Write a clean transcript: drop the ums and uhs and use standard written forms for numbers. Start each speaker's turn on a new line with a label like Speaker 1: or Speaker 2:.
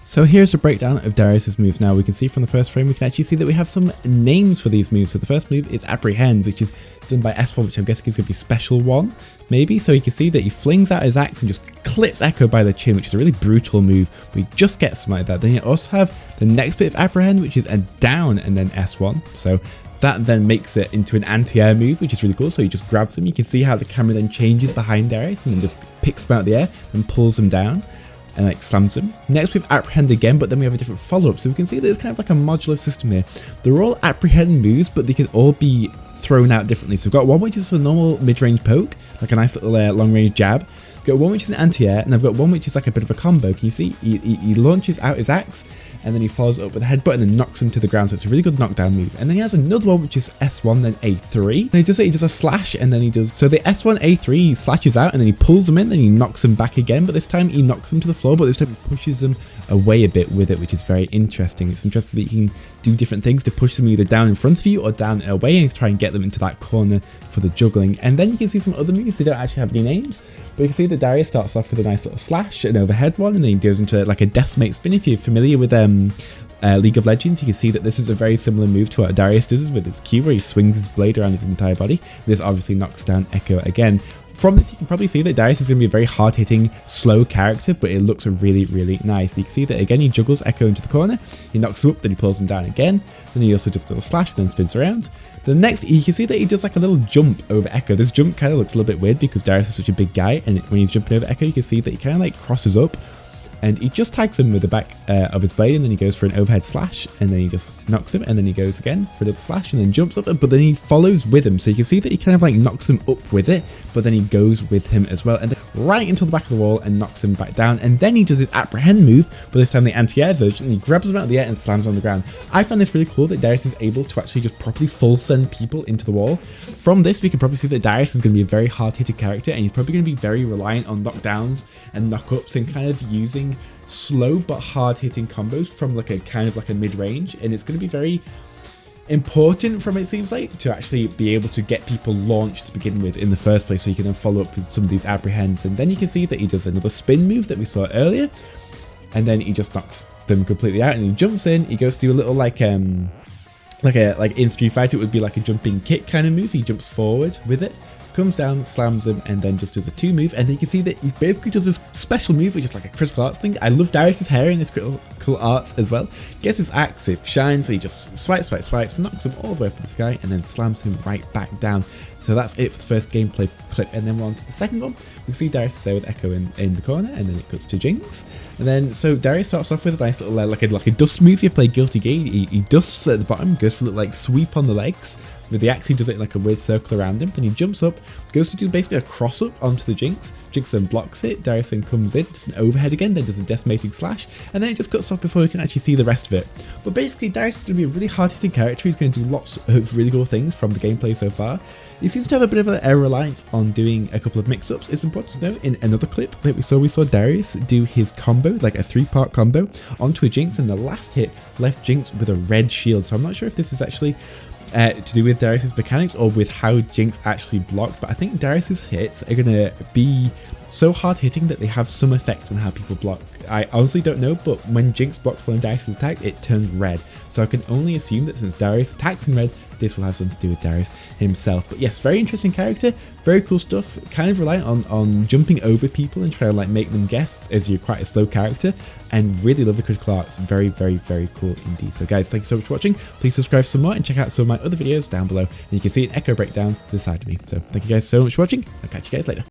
Speaker 1: So here's a breakdown of Darius's moves. Now we can see from the first frame, we can actually see that we have some names for these moves. So the first move is apprehend, which is done by S1, which I'm guessing is going to be special one, maybe. So you can see that he flings out his axe and just clips Ekko by the chin, which is a really brutal move. But he just gets something like that. Then you also have the next bit of apprehend, which is a down and then S1. So that then makes it into an anti-air move, which is really cool. So he just grabs him. You can see how the camera then changes behind Darius and then just picks him out of the air and pulls him down and like slams him. Next we have apprehend again, but then we have a different follow-up. So we can see that it's kind of like a modular system here. They're all apprehend moves, but they can all be thrown out differently. So we've got one which is a normal mid-range poke, like a nice little long-range jab. We've got one which is an anti-air, and I've got one which is like a bit of a combo. Can you see? He launches out his axe, and then he follows it up with a headbutt and then knocks him to the ground. So it's a really good knockdown move. And then he has another one which is S1, then A3. And he does a slash, and then he does, so the S1, A3, he slashes out, and then he pulls him in, then he knocks him back again. But this time he knocks him to the floor, but this time he pushes him away a bit with it, which is very interesting. It's interesting that you can do different things to push them either down in front of you or down and away and try and get them into that corner for the juggling. And then you can see some other moves. They don't actually have any names, but you can see that Darius starts off with a nice little slash, an overhead one, and then he goes into like a decimate spin. If you're familiar with League of Legends, you can see that this is a very similar move to what Darius does with his Q, where he swings his blade around his entire body. This obviously knocks down Ekko again. From this, you can probably see that Darius is going to be a very hard-hitting, slow character, but it looks really, really nice. You can see that again, he juggles Ekko into the corner, he knocks him up, then he pulls him down again, then he also does a little slash, then spins around. The next, you can see that he does like a little jump over Ekko. This jump kind of looks a little bit weird because Darius is such a big guy, and when he's jumping over Ekko, you can see that he kind of like crosses up, and he just tags him with the back of his blade, and then he goes for an overhead slash, and then he just knocks him, and then he goes again for another slash, and then jumps up, but then he follows with him. So you can see that he kind of like knocks him up with it, but then he goes with him as well, and then right into the back of the wall and knocks him back down. And then he does his apprehend move, but this time the anti-air version, and he grabs him out of the air and slams on the ground. I find this really cool that Darius is able to actually just properly full send people into the wall. From this, we can probably see that Darius is going to be a very hard-hitting character, and he's probably going to be very reliant on knockdowns and knockups and kind of using slow but hard-hitting combos from like a kind of like a mid-range, and it's going to be very important from it seems like to actually be able to get people launched to begin with in the first place, so you can then follow up with some of these apprehends. And then you can see that he does another spin move that we saw earlier, and then he just knocks them completely out, and he jumps in, he goes to do a little like in Street Fighter it would be like a jumping kick kind of move. He jumps forward with it, comes down, slams him, and then just does a 2 move. And then you can see that he basically does this special move, which is like a critical arts thing. I love Darius's hair in his critical arts as well. Gets his axe, it shines, he just swipes, knocks him all the way up in the sky, and then slams him right back down. So that's it for the first gameplay clip, and then we're on to the second one. We see Darius there with Ekko in the corner, and then it cuts to Jinx. And then, so Darius starts off with a nice little like a dust move. You play Guilty Gear, he dusts at the bottom, goes for a little like sweep on the legs. With the axe, he does it in like a weird circle around him. Then he jumps up, goes to do basically a cross up onto the Jinx. Jinx then blocks it. Darius then comes in, does an overhead again, then does a decimating slash, and then it just cuts off before we can actually see the rest of it. But basically, Darius is going to be a really hard-hitting character. He's going to do lots of really cool things from the gameplay so far. He seems to have a bit of a reliance on doing a couple of mix-ups. It's important to note in another clip that we saw Darius do his combo, like a 3-part combo, onto a Jinx, and the last hit left Jinx with a red shield. So I'm not sure if this is actually to do with Darius's mechanics or with how Jinx actually blocked, but I think Darius's hits are going to be so hard hitting that they have some effect on how people block. I honestly don't know, but when Jinx blocks one of Darius's attack, it turns red. So I can only assume that since Darius attacks in red, this will have something to do with Darius himself. But yes, very interesting character, very cool stuff, kind of reliant on jumping over people and trying to like make them guess as you're quite a slow character, and really love the critical arts. Very, very, very cool indeed. So guys, thank you so much for watching. Please subscribe for some more and check out some of my other videos down below, and you can see an Ekko breakdown to the side of me. So thank you guys so much for watching. I'll catch you guys later.